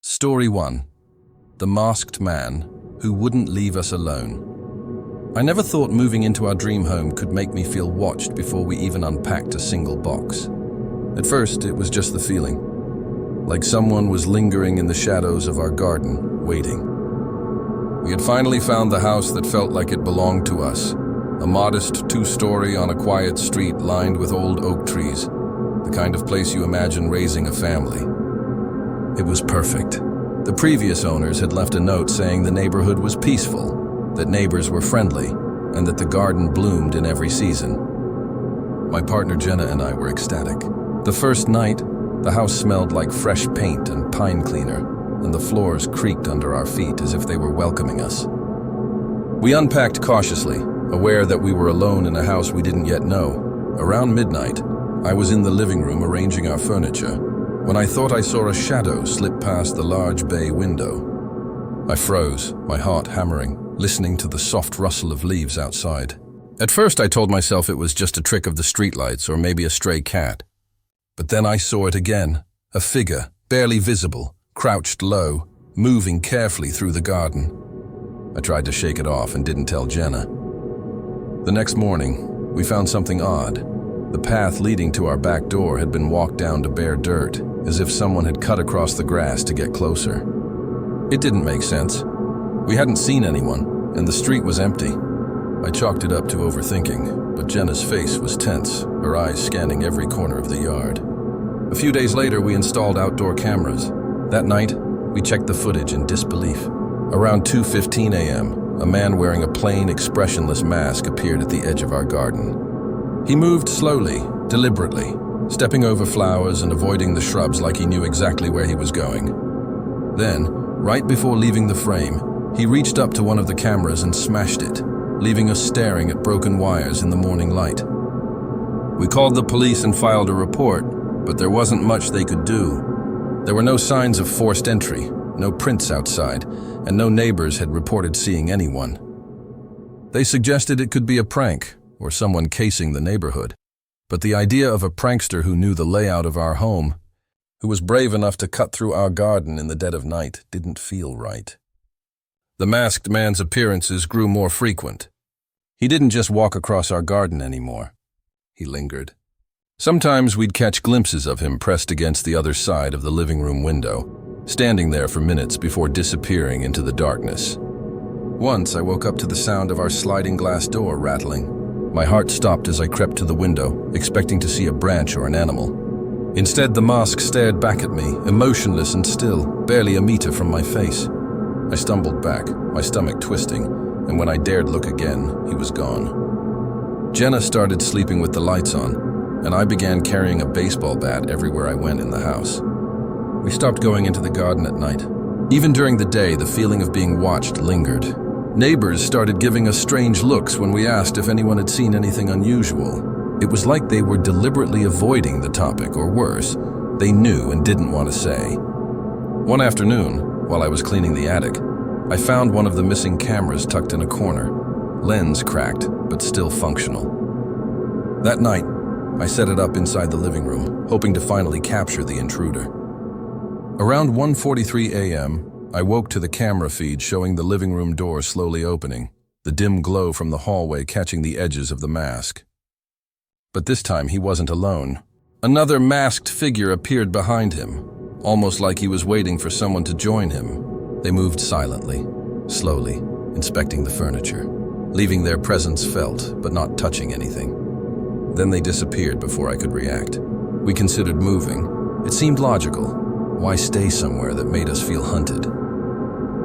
Story 1. The Masked Man Who Wouldn't Leave Us Alone. I never thought moving into our dream home could make me feel watched before we even unpacked a single box. At first, it was just the feeling, like someone was lingering in the shadows of our garden, waiting. We had finally found the house that felt like it belonged to us, a modest two-story on a quiet street lined with old oak trees, the kind of place you imagine raising a family. It was perfect. The previous owners had left a note saying the neighborhood was peaceful, that neighbors were friendly, and that the garden bloomed in every season. My partner Jenna and I were ecstatic. The first night, the house smelled like fresh paint and pine cleaner, and the floors creaked under our feet as if they were welcoming us. We unpacked cautiously, aware that we were alone in a house we didn't yet know. Around midnight, I was in the living room arranging our furniture, when I thought I saw a shadow slip past the large bay window. I froze, my heart hammering, listening to the soft rustle of leaves outside. At first I told myself it was just a trick of the streetlights or maybe a stray cat. But then I saw it again, a figure, barely visible, crouched low, moving carefully through the garden. I tried to shake it off and didn't tell Jenna. The next morning, we found something odd. The path leading to our back door had been walked down to bare dirt, as if someone had cut across the grass to get closer. It didn't make sense. We hadn't seen anyone, and the street was empty. I chalked it up to overthinking, but Jenna's face was tense, her eyes scanning every corner of the yard. A few days later, we installed outdoor cameras. That night, we checked the footage in disbelief. Around 2:15 a.m., a man wearing a plain, expressionless mask appeared at the edge of our garden. He moved slowly, deliberately, stepping over flowers and avoiding the shrubs like he knew exactly where he was going. Then, right before leaving the frame, he reached up to one of the cameras and smashed it, leaving us staring at broken wires in the morning light. We called the police and filed a report, but there wasn't much they could do. There were no signs of forced entry, no prints outside, and no neighbors had reported seeing anyone. They suggested it could be a prank, or someone casing the neighborhood. But the idea of a prankster who knew the layout of our home, who was brave enough to cut through our garden in the dead of night, didn't feel right. The masked man's appearances grew more frequent. He didn't just walk across our garden anymore. He lingered. Sometimes we'd catch glimpses of him pressed against the other side of the living room window, standing there for minutes before disappearing into the darkness. Once I woke up to the sound of our sliding glass door rattling. My heart stopped as I crept to the window, expecting to see a branch or an animal. Instead, the mask stared back at me, emotionless and still, barely a meter from my face. I stumbled back, my stomach twisting, and when I dared look again, he was gone. Jenna started sleeping with the lights on, and I began carrying a baseball bat everywhere I went in the house. We stopped going into the garden at night. Even during the day, the feeling of being watched lingered. Neighbors started giving us strange looks when we asked if anyone had seen anything unusual. It was like they were deliberately avoiding the topic, or worse, they knew and didn't want to say. One afternoon, while I was cleaning the attic, I found one of the missing cameras tucked in a corner, lens cracked, but still functional. That night, I set it up inside the living room, hoping to finally capture the intruder. Around 1:43 a.m., I woke to the camera feed showing the living room door slowly opening, the dim glow from the hallway catching the edges of the mask. But this time he wasn't alone. Another masked figure appeared behind him, almost like he was waiting for someone to join him. They moved silently, slowly, inspecting the furniture, leaving their presence felt but not touching anything. Then they disappeared before I could react. We considered moving. It seemed logical. Why stay somewhere that made us feel hunted?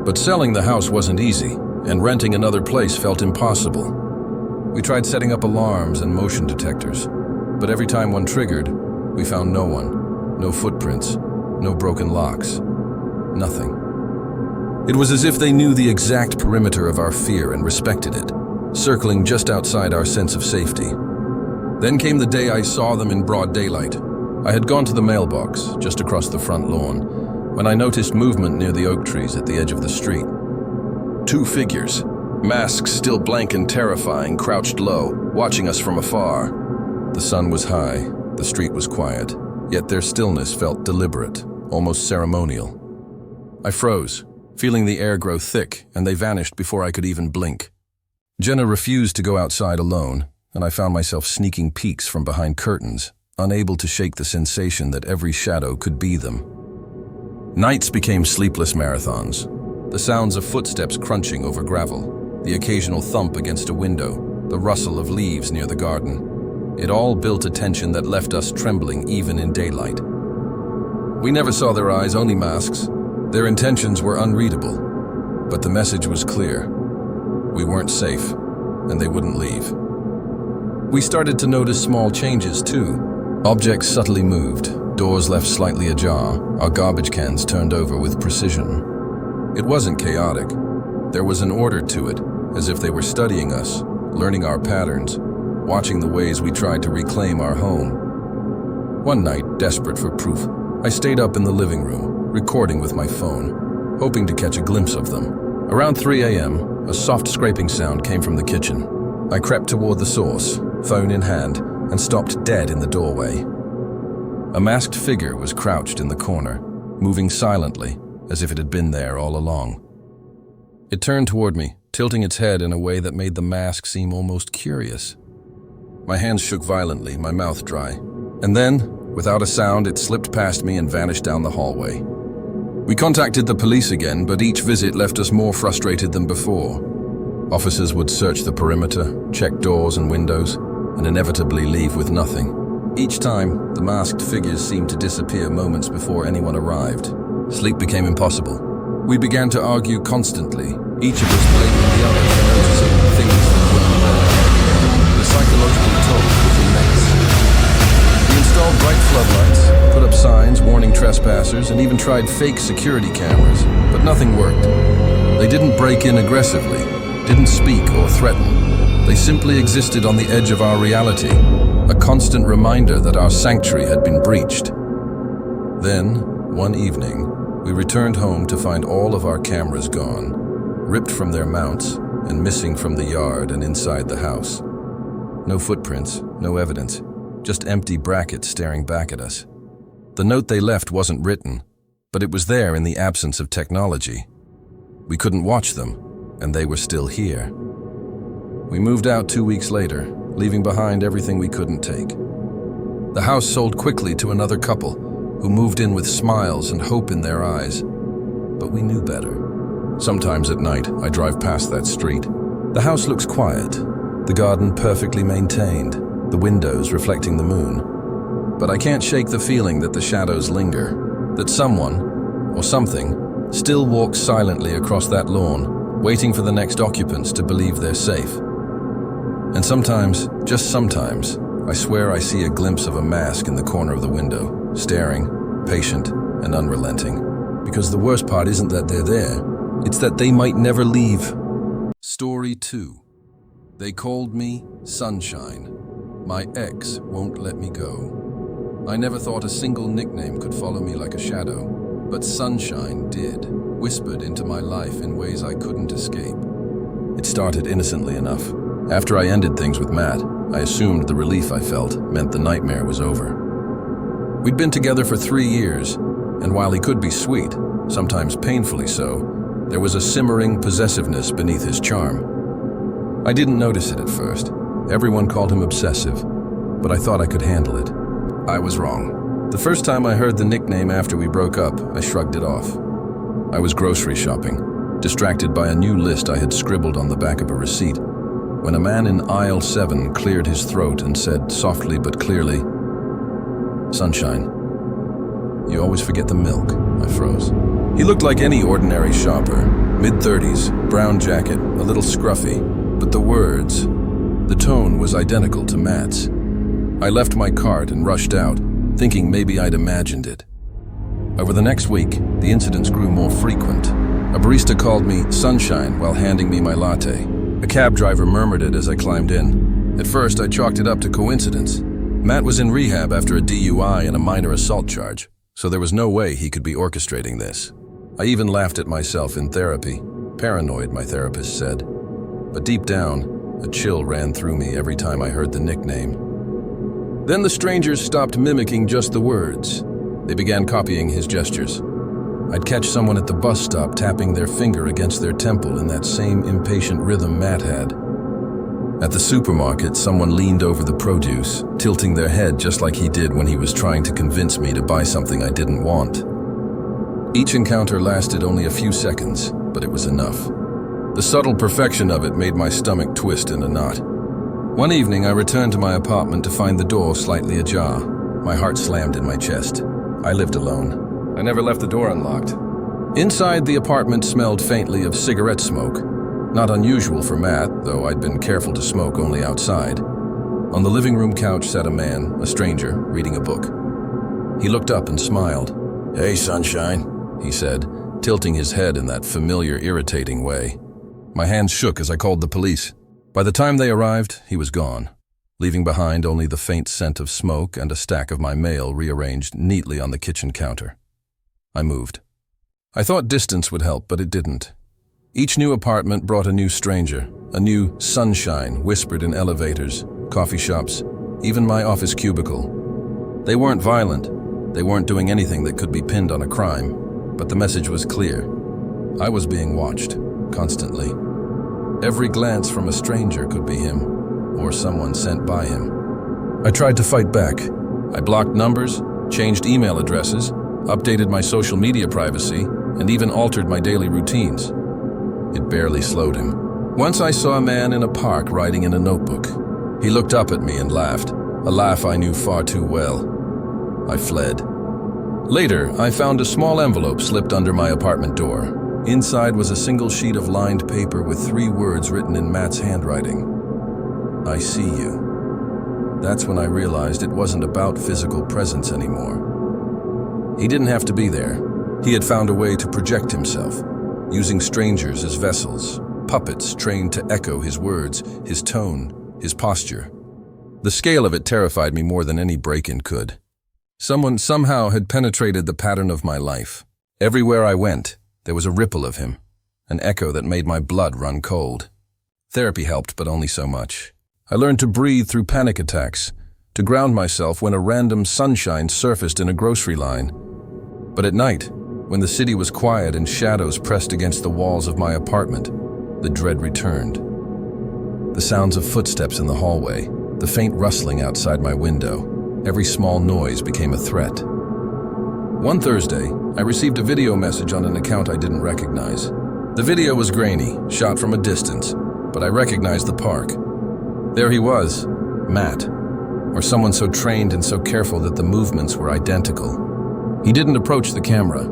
But selling the house wasn't easy, and renting another place felt impossible. We tried setting up alarms and motion detectors, but every time one triggered, we found no one, no footprints, no broken locks, nothing. It was as if they knew the exact perimeter of our fear and respected it, circling just outside our sense of safety. Then came the day I saw them in broad daylight. I had gone to the mailbox, just across the front lawn, when I noticed movement near the oak trees at the edge of the street. Two figures, masks still blank and terrifying, crouched low, watching us from afar. The sun was high, the street was quiet, yet their stillness felt deliberate, almost ceremonial. I froze, feeling the air grow thick, and they vanished before I could even blink. Jenna refused to go outside alone, and I found myself sneaking peeks from behind curtains, unable to shake the sensation that every shadow could be them. Nights became sleepless marathons. The sounds of footsteps crunching over gravel, the occasional thump against a window, the rustle of leaves near the garden. It all built a tension that left us trembling even in daylight. We never saw their eyes, only masks. Their intentions were unreadable, but the message was clear. We weren't safe, and they wouldn't leave. We started to notice small changes too. Objects subtly moved, doors left slightly ajar, our garbage cans turned over with precision. It wasn't chaotic. There was an order to it, as if they were studying us, learning our patterns, watching the ways we tried to reclaim our home. One night, desperate for proof, I stayed up in the living room, recording with my phone, hoping to catch a glimpse of them. Around 3 a.m., a soft scraping sound came from the kitchen. I crept toward the source, phone in hand, and stopped dead in the doorway. A masked figure was crouched in the corner, moving silently, as if it had been there all along. It turned toward me, tilting its head in a way that made the mask seem almost curious. My hands shook violently, my mouth dry. And then, without a sound, it slipped past me and vanished down the hallway. We contacted the police again, but each visit left us more frustrated than before. Officers would search the perimeter, check doors and windows, and inevitably leave with nothing. Each time, the masked figures seemed to disappear moments before anyone arrived. Sleep became impossible. We began to argue constantly, each of us blaming the other for noticing things that weren't there. The psychological toll was immense. We installed bright floodlights, put up signs warning trespassers, and even tried fake security cameras, but nothing worked. They didn't break in aggressively, didn't speak or threaten. They simply existed on the edge of our reality, a constant reminder that our sanctuary had been breached. Then, one evening, we returned home to find all of our cameras gone, ripped from their mounts and missing from the yard and inside the house. No footprints, no evidence, just empty brackets staring back at us. The note they left wasn't written, but it was there in the absence of technology. We couldn't watch them, and they were still here. We moved out 2 weeks later, leaving behind everything we couldn't take. The house sold quickly to another couple, who moved in with smiles and hope in their eyes. But we knew better. Sometimes at night, I drive past that street. The house looks quiet, the garden perfectly maintained, the windows reflecting the moon. But I can't shake the feeling that the shadows linger, that someone, or something, still walks silently across that lawn, waiting for the next occupants to believe they're safe. And sometimes, just sometimes, I swear I see a glimpse of a mask in the corner of the window, staring, patient, and unrelenting. Because the worst part isn't that they're there, it's that they might never leave. Story 2. They called me Sunshine. My ex won't let me go. I never thought a single nickname could follow me like a shadow, but Sunshine did, whispered into my life in ways I couldn't escape. It started innocently enough. After I ended things with Matt, I assumed the relief I felt meant the nightmare was over. We'd been together for 3 years, and while he could be sweet, sometimes painfully so, there was a simmering possessiveness beneath his charm. I didn't notice it at first. Everyone called him obsessive, but I thought I could handle it. I was wrong. The first time I heard the nickname after we broke up, I shrugged it off. I was grocery shopping, distracted by a new list I had scribbled on the back of a receipt, when a man in aisle 7 cleared his throat and said softly but clearly, "Sunshine, you always forget the milk." I froze. He looked like any ordinary shopper, mid-30s, brown jacket, a little scruffy, but the words, the tone was identical to Matt's. I left my cart and rushed out, thinking maybe I'd imagined it. Over the next week, the incidents grew more frequent. A barista called me Sunshine while handing me my latte. A cab driver murmured it as I climbed in. At first, I chalked it up to coincidence. Matt was in rehab after a DUI and a minor assault charge, so there was no way he could be orchestrating this. I even laughed at myself in therapy. Paranoid, my therapist said. But deep down, a chill ran through me every time I heard the nickname. Then the strangers stopped mimicking just the words. They began copying his gestures. I'd catch someone at the bus stop tapping their finger against their temple in that same impatient rhythm Matt had. At the supermarket, someone leaned over the produce, tilting their head just like he did when he was trying to convince me to buy something I didn't want. Each encounter lasted only a few seconds, but it was enough. The subtle perfection of it made my stomach twist in a knot. One evening, I returned to my apartment to find the door slightly ajar. My heart slammed in my chest. I lived alone. I never left the door unlocked. Inside, the apartment smelled faintly of cigarette smoke. Not unusual for Matt, though I'd been careful to smoke only outside. On the living room couch sat a man, a stranger, reading a book. He looked up and smiled. "Hey, sunshine," he said, tilting his head in that familiar, irritating way. My hands shook as I called the police. By the time they arrived, he was gone, leaving behind only the faint scent of smoke and a stack of my mail rearranged neatly on the kitchen counter. I moved. I thought distance would help, but it didn't. Each new apartment brought a new stranger, a new sunshine whispered in elevators, coffee shops, even my office cubicle. They weren't violent. They weren't doing anything that could be pinned on a crime, but the message was clear. I was being watched, constantly. Every glance from a stranger could be him, or someone sent by him. I tried to fight back. I blocked numbers, changed email addresses, updated my social media privacy, and even altered my daily routines. It barely slowed him. Once I saw a man in a park writing in a notebook. He looked up at me and laughed, a laugh I knew far too well. I fled. Later, I found a small envelope slipped under my apartment door. Inside was a single sheet of lined paper with 3 words written in Matt's handwriting. "I see you." That's when I realized it wasn't about physical presence anymore. He didn't have to be there. He had found a way to project himself, using strangers as vessels, puppets trained to echo his words, his tone, his posture. The scale of it terrified me more than any break-in could. Someone somehow had penetrated the pattern of my life. Everywhere I went, there was a ripple of him, an echo that made my blood run cold. Therapy helped, but only so much. I learned to breathe through panic attacks, to ground myself when a random sunshine surfaced in a grocery line. But at night, when the city was quiet and shadows pressed against the walls of my apartment, the dread returned. The sounds of footsteps in the hallway, the faint rustling outside my window, every small noise became a threat. One Thursday, I received a video message on an account I didn't recognize. The video was grainy, shot from a distance, but I recognized the park. There he was, Matt, or someone so trained and so careful that the movements were identical. He didn't approach the camera.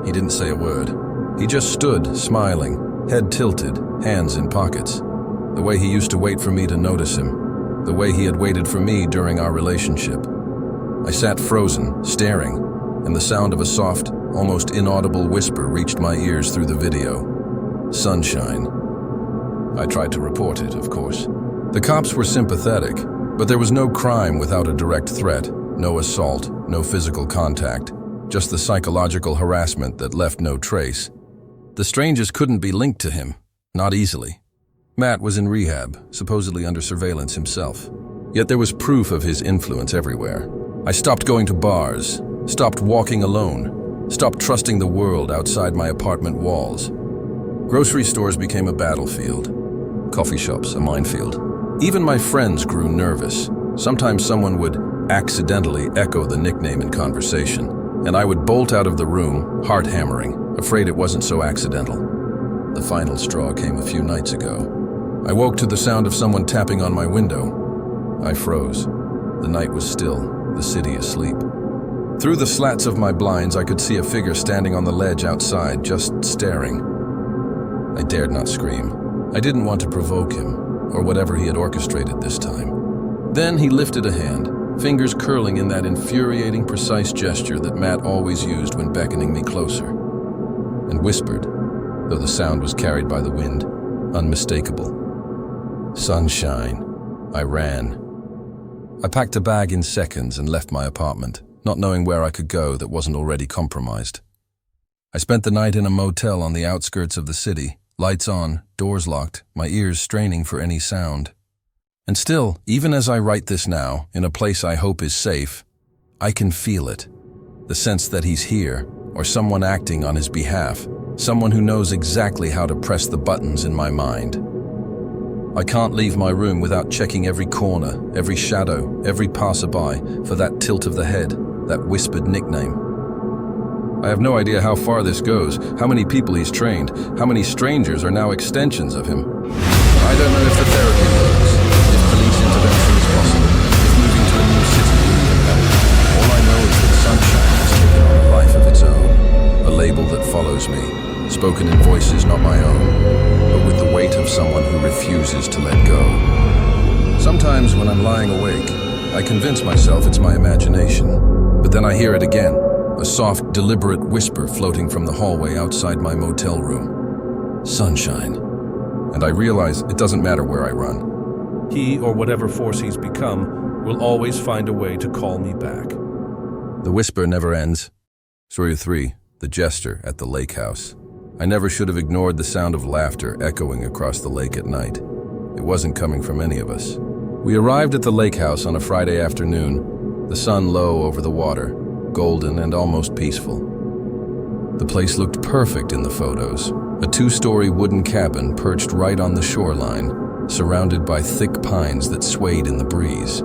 He didn't say a word. He just stood, smiling, head tilted, hands in pockets. The way he used to wait for me to notice him. The way he had waited for me during our relationship. I sat frozen, staring, and the sound of a soft, almost inaudible whisper reached my ears through the video. "Sunshine." I tried to report it, of course. The cops were sympathetic, but there was no crime without a direct threat, no assault, no physical contact, just the psychological harassment that left no trace. The strangers couldn't be linked to him, not easily. Matt was in rehab, supposedly under surveillance himself. Yet there was proof of his influence everywhere. I stopped going to bars, stopped walking alone, stopped trusting the world outside my apartment walls. Grocery stores became a battlefield, coffee shops a minefield. Even my friends grew nervous. Sometimes someone would accidentally echo the nickname in conversation, and I would bolt out of the room, heart hammering, afraid it wasn't so accidental. The final straw came a few nights ago. I woke to the sound of someone tapping on my window. I froze. The night was still, the city asleep. Through the slats of my blinds, I could see a figure standing on the ledge outside, just staring. I dared not scream. I didn't want to provoke him, or whatever he had orchestrated this time. Then he lifted a hand, fingers curling in that infuriating, precise gesture that Matt always used when beckoning me closer, and whispered, though the sound was carried by the wind, unmistakable. "Sunshine." I ran. I packed a bag in seconds and left my apartment, not knowing where I could go that wasn't already compromised. I spent the night in a motel on the outskirts of the city, lights on, doors locked, my ears straining for any sound. And still, even as I write this now, in a place I hope is safe, I can feel it. The sense that he's here, or someone acting on his behalf, someone who knows exactly how to press the buttons in my mind. I can't leave my room without checking every corner, every shadow, every passerby for that tilt of the head, that whispered nickname. I have no idea how far this goes, how many people he's trained, how many strangers are now extensions of him. I don't know if the therapy works, if police intervention is possible, if moving to a new city will even help. All I know is that Sunshine has taken on a life of its own, a label that follows me, spoken in voices not my own, but with the weight of someone who refuses to let go. Sometimes when I'm lying awake, I convince myself it's my imagination, but then I hear it again, a soft, deliberate whisper floating from the hallway outside my motel room. Sunshine. And I realize it doesn't matter where I run. He, or whatever force he's become, will always find a way to call me back. The whisper never ends. Story 3, The Jester at the Lake House. I never should have ignored the sound of laughter echoing across the lake at night. It wasn't coming from any of us. We arrived at the lake house on a Friday afternoon, the sun low over the water, golden and almost peaceful. The place looked perfect in the photos, a 2-story wooden cabin perched right on the shoreline, surrounded by thick pines that swayed in the breeze.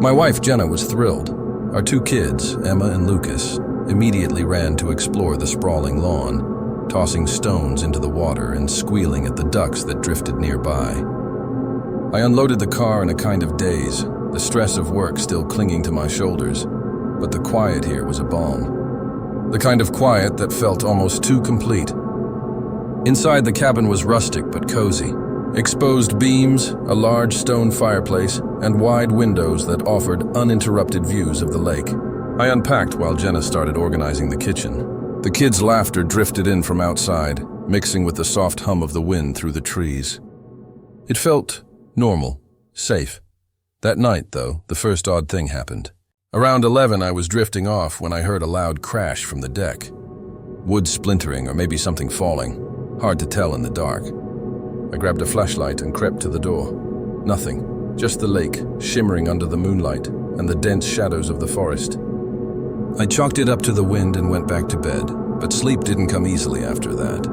My wife Jenna was thrilled. Our 2 kids, Emma and Lucas, immediately ran to explore the sprawling lawn, tossing stones into the water and squealing at the ducks that drifted nearby. I unloaded the car in a kind of daze, the stress of work still clinging to my shoulders. But the quiet here was a balm. The kind of quiet that felt almost too complete. Inside the cabin was rustic but cozy. Exposed beams, a large stone fireplace, and wide windows that offered uninterrupted views of the lake. I unpacked while Jenna started organizing the kitchen. The kids' laughter drifted in from outside, mixing with the soft hum of the wind through the trees. It felt normal, safe. That night, though, the first odd thing happened. Around 11, I was drifting off when I heard a loud crash from the deck. Wood splintering or maybe something falling. Hard to tell in the dark. I grabbed a flashlight and crept to the door. Nothing, just the lake, shimmering under the moonlight and the dense shadows of the forest. I chalked it up to the wind and went back to bed, but sleep didn't come easily after that.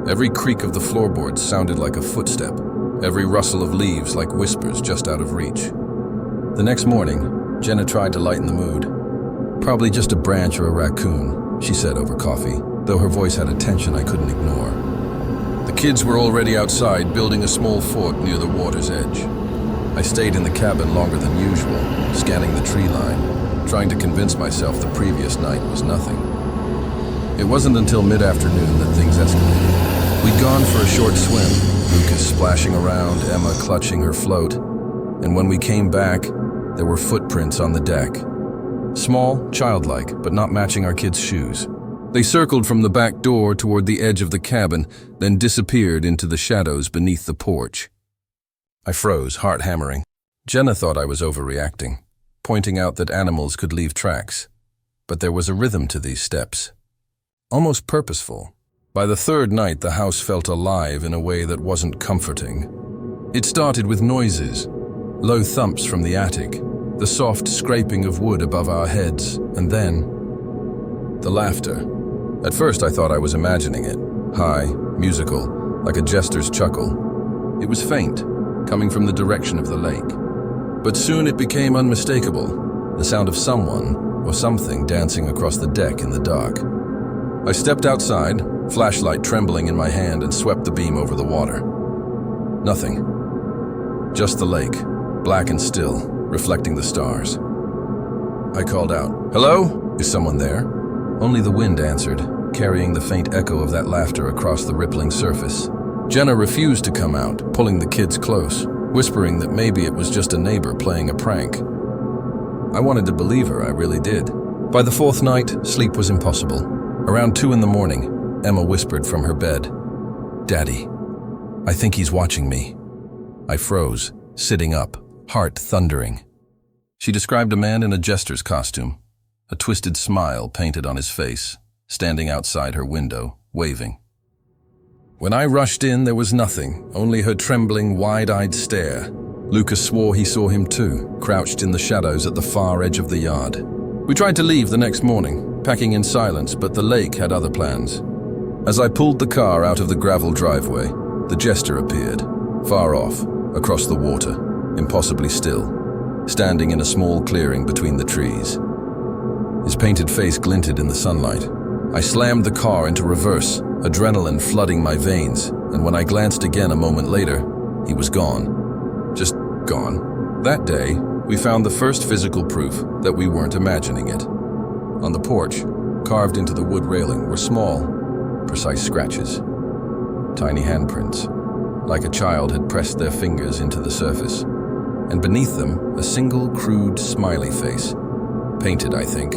Every creak of the floorboards sounded like a footstep, every rustle of leaves like whispers just out of reach. The next morning, Jenna tried to lighten the mood. Probably just a branch or a raccoon, she said over coffee, though her voice had a tension I couldn't ignore. The kids were already outside, building a small fort near the water's edge. I stayed in the cabin longer than usual, scanning the tree line, trying to convince myself the previous night was nothing. It wasn't until mid-afternoon that things escalated. We'd gone for a short swim, Lucas splashing around, Emma clutching her float, and when we came back, there were footprints on the deck. Small, childlike, but not matching our kids' shoes. They circled from the back door toward the edge of the cabin, then disappeared into the shadows beneath the porch. I froze, heart hammering. Jenna thought I was overreacting, pointing out that animals could leave tracks. But there was a rhythm to these steps. Almost purposeful. By the 3rd night, the house felt alive in a way that wasn't comforting. It started with noises. Low thumps from the attic, the soft scraping of wood above our heads, and then the laughter. At first I thought I was imagining it, high, musical, like a jester's chuckle. It was faint, coming from the direction of the lake. But soon it became unmistakable, the sound of someone or something dancing across the deck in the dark. I stepped outside, flashlight trembling in my hand, and swept the beam over the water. Nothing. Just the lake. Black and still, reflecting the stars. I called out, "Hello? Is someone there?" Only the wind answered, carrying the faint echo of that laughter across the rippling surface. Jenna refused to come out, pulling the kids close, whispering that maybe it was just a neighbor playing a prank. I wanted to believe her, I really did. By the 4th night, sleep was impossible. Around 2 in the morning, Emma whispered from her bed, "Daddy, I think he's watching me." I froze, sitting up, heart thundering. She described a man in a jester's costume, a twisted smile painted on his face, standing outside her window, waving. When I rushed in, there was nothing, only her trembling, wide-eyed stare. Lucas swore he saw him too, crouched in the shadows at the far edge of the yard. We tried to leave the next morning, packing in silence, but the lake had other plans. As I pulled the car out of the gravel driveway, the jester appeared, far off, across the water, impossibly still, standing in a small clearing between the trees. His painted face glinted in the sunlight. I slammed the car into reverse, adrenaline flooding my veins, and when I glanced again a moment later, he was gone. Just gone. That day, we found the first physical proof that we weren't imagining it. On the porch, carved into the wood railing, were small, precise scratches. Tiny handprints, like a child had pressed their fingers into the surface. And beneath them, a single crude smiley face, painted, I think,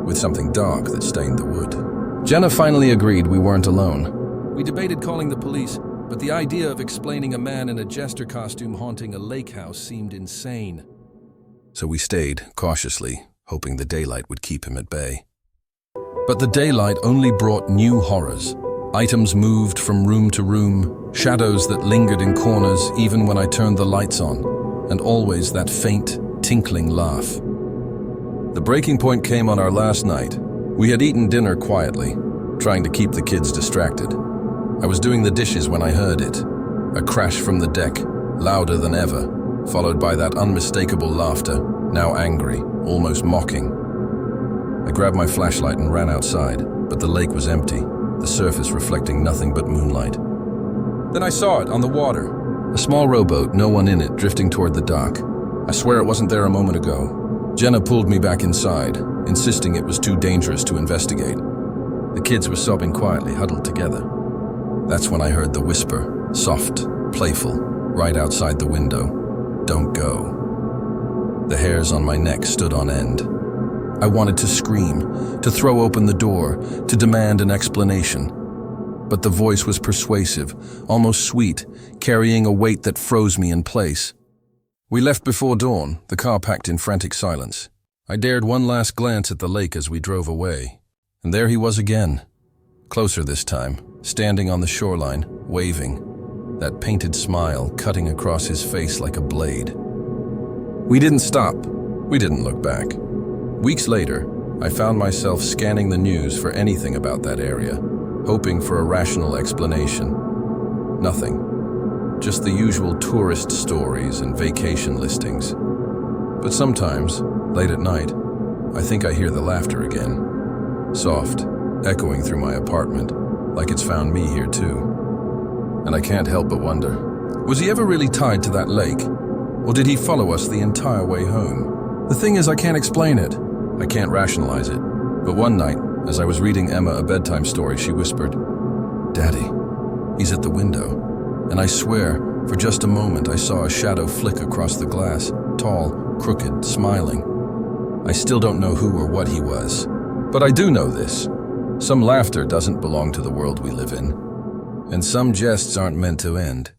with something dark that stained the wood. Jenna finally agreed we weren't alone. We debated calling the police, but the idea of explaining a man in a jester costume haunting a lake house seemed insane. So we stayed, cautiously, hoping the daylight would keep him at bay. But the daylight only brought new horrors. Items moved from room to room, shadows that lingered in corners even when I turned the lights on, and always that faint, tinkling laugh. The breaking point came on our last night. We had eaten dinner quietly, trying to keep the kids distracted. I was doing the dishes when I heard it. A crash from the deck, louder than ever, followed by that unmistakable laughter, now angry, almost mocking. I grabbed my flashlight and ran outside, but the lake was empty, the surface reflecting nothing but moonlight. Then I saw it on the water. A small rowboat, no one in it, drifting toward the dock. I swear it wasn't there a moment ago. Jenna pulled me back inside, insisting it was too dangerous to investigate. The kids were sobbing quietly, huddled together. That's when I heard the whisper, soft, playful, right outside the window. Don't go. The hairs on my neck stood on end. I wanted to scream, to throw open the door, to demand an explanation. But the voice was persuasive, almost sweet, carrying a weight that froze me in place. We left before dawn, the car packed in frantic silence. I dared one last glance at the lake as we drove away. And there he was again. Closer this time, standing on the shoreline, waving, that painted smile cutting across his face like a blade. We didn't stop. We didn't look back. Weeks later, I found myself scanning the news for anything about that area, hoping for a rational explanation. Nothing. Just the usual tourist stories and vacation listings. But sometimes, late at night, I think I hear the laughter again. Soft, echoing through my apartment, like it's found me here too. And I can't help but wonder, was he ever really tied to that lake? Or did he follow us the entire way home? The thing is, I can't explain it. I can't rationalize it. But one night, as I was reading Emma a bedtime story, she whispered, "Daddy, he's at the window." And I swear, for just a moment, I saw a shadow flick across the glass, tall, crooked, smiling. I still don't know who or what he was. But I do know this. Some laughter doesn't belong to the world we live in. And some jests aren't meant to end.